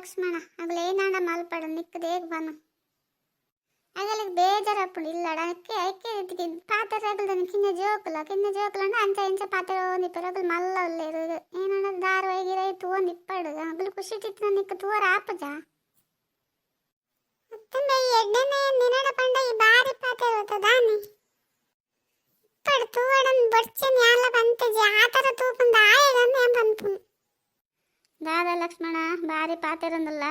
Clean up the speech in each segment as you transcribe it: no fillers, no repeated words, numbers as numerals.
ಲಕ್ಷ್ಮಣ ಅಗಲ ಏನಾಡ ಮಲ್ಪಡ ನಿಕ್ಕದೇಗ ಬನ ಅಗಲಿಗೆ ಬೇಜಾರಪ್ಪುಂಡು ಇಲ್ಲಡ ಅಕ್ಕೆ ಐಕೆ ಪಾತ್ರ ರಗಲ್ದನ ಕಿನ್ನ ಜೋಕುಲ ಅಂಚ ಇಂಚ ಪಾತ್ರ ಒಂದಿಪ್ಪರು ಅಗಲ್ ಮಲ್ಲ ಒಲ್ಲೇರು ಏನಾಡ ಧಾರಾವಾಹಿಗಿರ ತೂಂದು ಇಪ್ಪಡು ಅಗಲು ಖುಷಿ ಚಿತ್ರ ನಿಕ್ಕ ತೂರ ಆಪಜ ಮತ್ತೆ ಎಡ್ಡನೆ ನಿನಡ ಪಂಡ ಈ ಬಾರಿ ಪಾತ್ರ ಇರುತ್ತದಾನೆ ಇಪ್ಪಡು ತೂವಡನ್ ಬಡ್ಚನ್ ಯಾಲ ಬಂತಜಿ ಆತರ ತೂಪಂದ ಆಯಗನ್ನ ಬಂತು ದಾದ ಲಕ್ಷ್ಮಣ ಬಾರಿ ಪಾತ್ರ ಇರಂದಲ್ಲ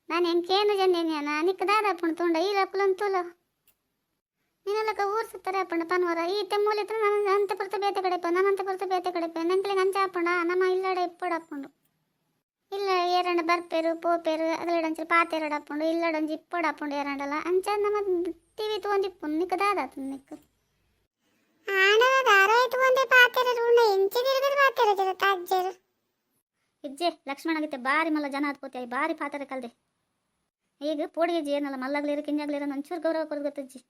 ನಾನು ಎಂಕೇನು ಜನ್ಯನ ನಿಕ್ಕ ದಾದ ಅಪ್ಪಣ ತುಂಡ ಈ ಲಕ್ಕಲಂತೂಲು ನೀನಲ್ಲಕ ಊರು ಸುತ್ತಾರೆ ಅಪ್ಪಣ ಪನ್ವರ ಈ ತೆಮ್ಮೂಲಿತ್ರ ನನ್ನ ಅಂತೆ ಪುರ್ತ ಬೇತೆ ಕಡೆಪ ನನ್ನಂತೆ ಪುರ್ತ ಬೇತೆ ಕಡೆಪ ನಂಕಲಿಗೆ ಅಂಚ ಅಪ್ಪಣ ನಮ್ಮ ಇಲ್ಲಡ ಇಪ್ಪಡು ಅಪ್ಪಂಡು ಇಲ್ಲ ಏರಂಡ ಬರ್ಪೇರು ಪೋಪೇರು ಅಗಲಡಂಚಿ ಪಾತೆರಡು ಅಪ್ಪಂಡು ಇಲ್ಲಡಂಜಿ ಇಪ್ಪಡು ಅಪ್ಪಂಡು ಏರಂಡಲ್ಲ ಅಂಚ ನಮ್ಮ ಟಿವಿ ತಗೊಂಡಿಪ್ಪು ನಿಕ್ಕ ದಾದ ನಿಕ್ಕ ಆಣದ ದಾರಾಯಿ ತಗೊಂಡೆ ಪಾತೆರ ಉಂಡ ಎಂಚಿ ತಿರುಗದ ಪಾತೆರ ಜರ ತಾಜ್ಜರು ಇಜ್ಜೆ ಲಕ್ಷ್ಮಣಗಿತ್ತೆ ಬಾರಿ ಮಲ್ಲ ಜನ ಹತ್ಕೋತಿ ಬಾರಿ ಪಾತ್ರೆ ಕಲ್ದೆ ಈಗ ಪೋಡಿಗೆ ಏನಲ್ಲ ಮಲ್ಲಾಗ್ಲಿರ ಕಿಂಜಾಗ್ಲಿರ ಒಂಚೂರು ಗೌರವ ಕೊಡೋದು ಗೊತ್ತಜ್ಜಿ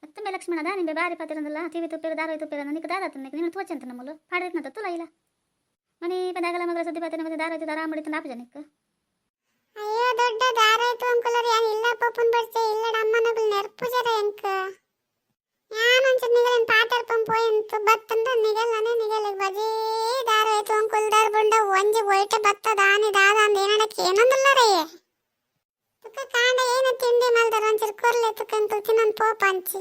ಮತ್ತೊಮ್ಮೆ ಲಕ್ಷ್ಮಣ ದಾ ನಿಂಬೆ ಬಾರಿ ಪಾತಿರಂದಲ್ಲ ಟಿವಿ ತುಪ್ಪಿರ ದಾರ ತುಪ್ಪಿರ ನಿಕ್ಕೆ ದಾರ ನಿಕ್ಕೆ ನೀನು ತೋಚಂತ ನಮ್ಮಲು ಪಾಡಿದ್ನಂತ ತುಲ ಇಲ್ಲ ಮನಿ ಪದಾಗಲ ಮಗಳ ಸುದ್ದಿ ಪಾತಿನ ಮತ್ತೆ ದಾರ ಮಾಡಿತು ನಾಪ ಜನಕ್ಕೆ ಅಯ್ಯೋ ದೊಡ್ಡ ದಾರ ಆಯ್ತು ಅಂಕುಲರ್ ಯಾನ್ ಇಲ್ಲ ಪಪ್ಪನ್ ಬರ್ಚೆ ಇಲ್ಲಡ ಅಮ್ಮನಗಳು ನೆರ್ಪು ಜರ ಎಂಕ ಯಾನಂಚ ನಿಗಲನ್ ಪಾತರ್ಪಂ ಪೋಯಂತು ಬತ್ತಂದ ನಿಗಲನೆ ನಿಗಲಿಗೆ ಬಜೇ ದಾರ ಆಯ್ತು ಅಂಕುಲ್ ದಾರ ಬಂಡ ಒಂಜಿ ಒಯ್ಟ ಬತ್ತ ದಾನಿ ದಾದ ಅಂದ ಏನಡಕ್ಕೆ ಏನಂದಲ್ಲ ರೇ ತುಕ ಕಾಂಡ ಏನು ತಿಂಡಿ ಮಲ್ದರ ಅಂಚರ್ ಕೊರ್ಲೆ ತುಕಂತು ತಿನ್ನನ್ ಪೋಪ ಅಂಚಿ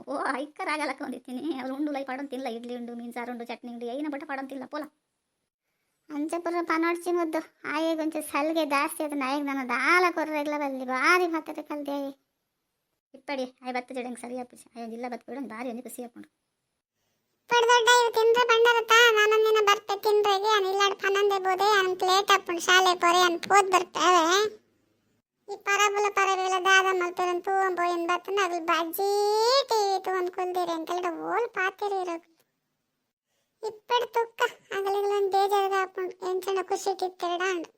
ಓ ಐಕ್ಕರಾಗಲಕ್ಕ ಒಂದಿತ್ತೀನಿ ಅವ್ರು ಉಂಡು ಲೈ ಪಡನ್ ತಿಲ್ಲ ಇಡ್ಲಿ ಉಂಡು ಮೀನು ಸಾರು ಉಂಡು ಚಟ್ನಿ ಉಂಡು ಐನ ಬಟ್ಟ ಪಡನ್ ತಿಲ್ಲ ಪೋಲ ಅಂಚಪುರ ಪನೋಡ್ಚಿ ಮುದ್ದು ಆಯೇಗ ಒಂಚೂರು ಸಲ್ಗೆ ಜಾಸ್ತಿ ಅದು ನಾಯಗ ನನ್ನ ದಾಲ ಕೊರ್ರೆಗ್ಲ ಬಲ್ಲಿ ಭಾರಿ ಮಾತಾಡ ಕಲ್ದೆ ಇಪ್ಪಡಿ ಆಯ್ ಬತ್ತ ಜಡಂಗೆ ಸರಿ ಅಪ್ಪಿ ಅಯ್ಯೋ ಇಲ್ಲ ಬತ್ ಬಿಡಂಗೆ ಭಾರಿ ಒಂದು ಖುಷಿ ಹಾಕೊಂಡು ಇಪ್ಪಡಿ ದೊಡ್ಡ ಇವು ತಿಂದ್ರೆ ಬಂಡರತ್ತ ನಾನೊಂದಿನ ಬರ್ತೆ ತಿಂದ್ರೆಗೆ ಅನ್ ಇಲ್ಲಾಡ್ ಪನಂದೆ ಬೋದೆ ಅನ್ ಪ್ಲೇಟ್ ಅಪ್ಪುಂಡು ಶಾಲೆ ಪೊರೆ ಅನ್ ಪೋದ್ ಬರ್ತೇವೆ ಈ ಪರಬುಲ ಪರವಿಲ್ಲ ದಾದ ಮಲ್ಪೆರನ್ ತೂವನ್ ಬೋಯನ್ ಬತ್ತನ ಅಗಲ್ ಬಜ್ಜಿ ಟಿವಿ ತೂವನ್ ಕುಲ್ದಿರಿ ಅಂಕಲ್ಡ ಓಲ್ ಪಾತಿರಿ ಇರೋದು ಇಪ್ಪಡಿ ತುಕ್ಕ ಅಗಲಿಗಳನ್ ಬೇಜಾರದ ಅಪ್ಪುಂಡು ಎಂಚನ ಖುಷಿ ಕಿತ್ತೆರಡಾಂಡು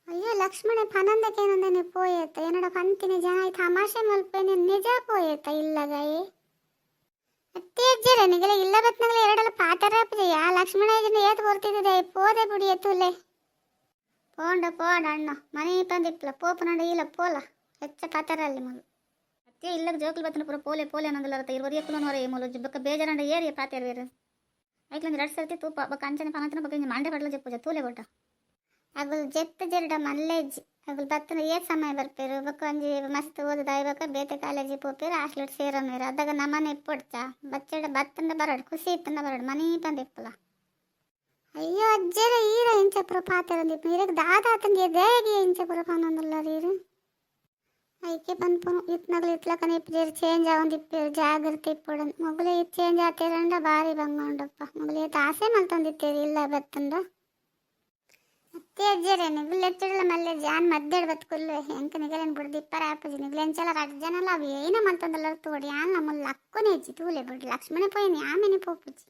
ಅಯ್ಯೋ ಲಕ್ಷ್ಮಣ ಪನಂದಕ್ಕೇನಂದೇನೆ ಪೋಯತ್ತ ಏನಡ ಪಂತಿನ ಜನ ತಮಾಷೆ ಮಲ್ಪೇನೆ ನಿಜ ಪೋಯತ್ತ ಇಲ್ಲಗಾಯಿ ಅತ್ತೆ ಅಜ್ಜರ ನಿಗಲ ಇಲ್ಲ ಬತ್ನಗಲ ಎರಡಲ್ಲ ಪಾತರ ಯಾ ಲಕ್ಷ್ಮಣ ಏತ್ ಬರ್ತಿದ್ದೆ ಪೋದೆ ಬಿಡಿ ಎತ್ತುಲೆ ಪೋಂಡ ಪೋಡ ಅಣ್ಣ ಮನೆ ಪಂದಿಪ್ಪಲ ಪೋಪನಂಡ ಇಲ್ಲ ಪೋಲ ಹೆಚ್ಚ ಪಾತರಲ್ಲಿ ಮಗು ಅತ್ತೆ ಇಲ್ಲ ಜೋಕಲ್ ಬತ್ತನ ಪುರ ಪೋಲೆ ಪೋಲೆ ಅನ್ನೋದಿಲ್ಲ ಇರುವರು ಎಕ್ಕಲನವರ ಮೂಲ ಬಕ್ಕ ಬೇಜಾರಂಡ ಏರಿಯ ಪಾತೆರ್ ಬೇರೆ ಐಕ್ಲಂದು 2 ಸರ್ತಿ ತೂಪ ಬಕ್ಕ ಅಂಚನೆ ಪನಂತನ ಬಕ್ಕ ಮಂಡೆ ಪಡ್ಲ ಜಪ್ಪುಜ ತೂಲೆ ಕೊಟ್ಟ ಅಗಲ್ ಜೆತ್ತ ಜೆರಡ ಮಲ್ಲೆಜ್ಜಿ ಅಗಲ್ ಬತ್ತನ ಏತ್ ಸಮಯ ಬರ್ಪೇರು ಬಕ್ಕ ಒಂಜಿ ಮಸ್ತ್ ಓದದಾಯ್ ಬಕ್ಕ ಬೇತೆ ಕಾಲೇಜಿ ಪೋಪೇರು ಹಾಸ್ಟೆಲ್ ಸೇರಮೇರು ಅದಾಗ ನಮ್ಮನೆ ಇಪ್ಪಡ್ಚ ಬಚ್ಚಡ ಬತ್ತಂಡ ಬರಡು ಖುಷಿ ಇತ್ತಂಡ ಬರಡು ಮನೆ ಪಂದಿಪ್ಪಲ ಅಯ್ಯೋ ಅಜ್ಜರ ಈರ ಇಂಚಪುರ ಪಾತೆರಂದಿಪ್ಪು ಇರಕ್ಕೆ ದಾದಾತಂಗೆ ದೇಗೆ ಇಂಚಪುರ ಪನೊಂದಲ್ಲ ರೀರು ಐಕೆ ಪನ್ಪುನು ಇತ್ನಗಲು ಇತ್ಲಕನ ಇಪ್ಪು ಚೇಂಜ್ ಆಗೊಂದಿಪ್ಪೇರು ಜಾಗ್ರತೆ ಇಪ್ಪಡು ಮೊಗಲೇ ಇದು ಚೇಂಜ್ ಆತೇರಂಡ ಭಾರಿ ಬಂಗೊಂಡಪ್ಪ ಮೊಗಲೇ ಆಸೆ ಮಲ್ತೊಂದಿತ್ತೇರಿ ಇಲ್ಲ ಬತ್ತಂಡ ಅತ್ತೆ ಅಜ್ಜರೇ ನಿಗುಲ್ ಎತ್ತಿಡಲ ಮಲ್ಲೆ ಜಾನ್ ಮದ್ದೆಡ್ ಬತ್ಕುಲ್ಲು ಹೆಂಕ ನಿಗಲೇನು ಬಿಡ್ದು ಇಪ್ಪರ ಆಪಜಿ ನಿಗಲೆಂಚಲ ರಜ್ಜನಲ್ಲ ಅವು ಏನ ಮಲ್ತೊಂದಲ್ಲ ತೋಡಿ ಯಾನ್ ನಮ್ಮಲ್ಲಿ ಅಕ್ಕನೇ ಹೆಜ್ಜಿ ತೂಲೆ ಬಿಡ್ರಿ ಲಕ್ಷ್ಮಣ ಪೋಯ್ನಿ ಆಮೇನೆ ಪೋಪುಜಿ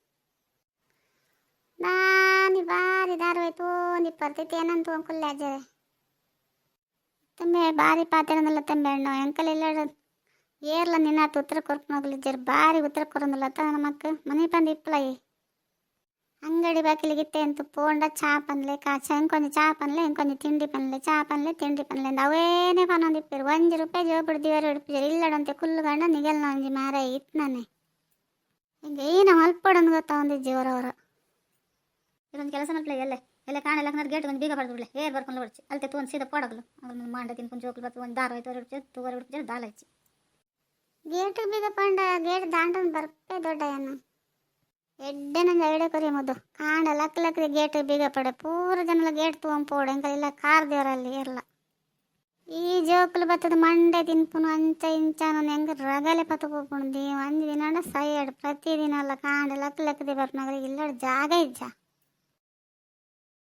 ನಾನಿ ಬಾರಿ ದಾರವಾಯಿ ತೋಂದು ಇಪ್ಪರ್ತೈತಿ ಏನಂತ ಅಂಕುಲ್ಲೆ ಅಜ್ಜರೇ ತಂಬೆ ಬಾರಿ ಪಾತೆರನಲ್ಲ ತಂಬೆ ಅಣ್ಣ ಎಂಕಲ್ ಇಲ್ಲ ಏರ್ಲ ನಿನ್ನ ಉತ್ತರ ಕೊರ್ಪನೋಗ್ಲಿಜ್ಜರ್ ಬಾರಿ ಉತ್ತರ ಕೊರಂದಲ್ಲ ನಮಕ್ ಮನೆ ಪಂದು ಇಪ್ಪಲಯಿ ಅಂಗಡಿ ಬಾಕಿಲಿಗಿತ್ತೆ ಅಂತ ಪೋಂಡ ಚಾ ಪನ್ಲೆ ಕಾಚ ಇಂಕೊಂದು ಚಾ ಪನ್ಲೆ ಇಂಕೊಂದು ತಿಂಡಿ ಪನ್ಲೆ ಚಾ ಪನ್ಲೆ ತಿಂಡಿ ಪನ್ಲೆ ಅಂದ ಅವೇನೇ ಪನೊಂದಿಪ್ಪೇರು 1 ರೂಪಾಯಿ ಜೋಬಿಡ್ ದಿವಾರ ಹಿಡ್ಪಿಜರು ಇಲ್ಲಡಂತೆ ಕುಲ್ಲುಗಂಡ ನಿಗಲ್ನ ಒಂಜಿ ಮಾರ ಇತ್ನಾನೆ ಹಿಂಗೆ ಏನು ಮಲ್ಪಡಂದು ಗೊತ್ತಾ ಒಂದು ಜೀವರವರು ಇದೊಂದು ಕೆಲಸ ಮಲ್ಪಲೆ ಎಲ್ಲ ಕಾಣಲ್ಲ ಗೇಟ್ ಒಂದು ಬೀಗ ಬಡ್ದು ಬಿಡ್ಲೆ ಏರ್ ಬರ್ಕೊಂಡು ಹೊಡ್ಚಿ ಅಲ್ತೆ ತಗೊಂಡು ಸೀದಾ ಪೋಡಗಲು ಅದನ್ನು ಮಾಂಡ ತಿನ್ಕೊಂಡು ಜೋಕಲು ಬತ್ತು ಒಂದು ದಾರ ಆಯ್ತು ಹಿಡ್ಚಿ ತೂವರೆ ಹಿಡ್ಪಿಜರು ದಾಲ ಹಚ್ಚಿ ಗೇಟ್ ಬೀಗ ಪಂಡ ಗೇಟ್ ದಾಂಡನ್ ಬರ್ಪೆ ದೊಡ್ಡ ಏನು ಎಡ್ಡೆನಂದು ಐಡೆ ಕೊರಿ ಮುದ್ದು ಕಾಂಡ ಲಕ್ಲಕ್ರಿ ಗೇಟ್ ಬೀಗ ಪಡೆ ಪೂರ ಜನಲ ಗೇಟ್ ತಗೊಂಡು ಪೋಡು ಎಂಕಲ್ಲ ಕಾರ್ ದೇವರಲ್ಲಿ ಇರಲ್ಲ ಈ ಜೋಕಲು ಬತ್ತದ ಮಂಡೆ ತಿನ್ಪುನು ಅಂಚ ಇಂಚ ನಾನು ಹೆಂಗೆ ರಗಲೆ ಪತ್ತು ಪೋಪುಣು ಅಂಜು ದಿನ ಸೈಡ್ ಪ್ರತಿದಿನ ಅಲ್ಲ ಕಾಂಡ ಲಕ್ಲಕ್ದಿ ಬರ್ಪನಾಗ್ರಿ ಇಲ್ಲ ಜಾಗ ಇಜ್ಜ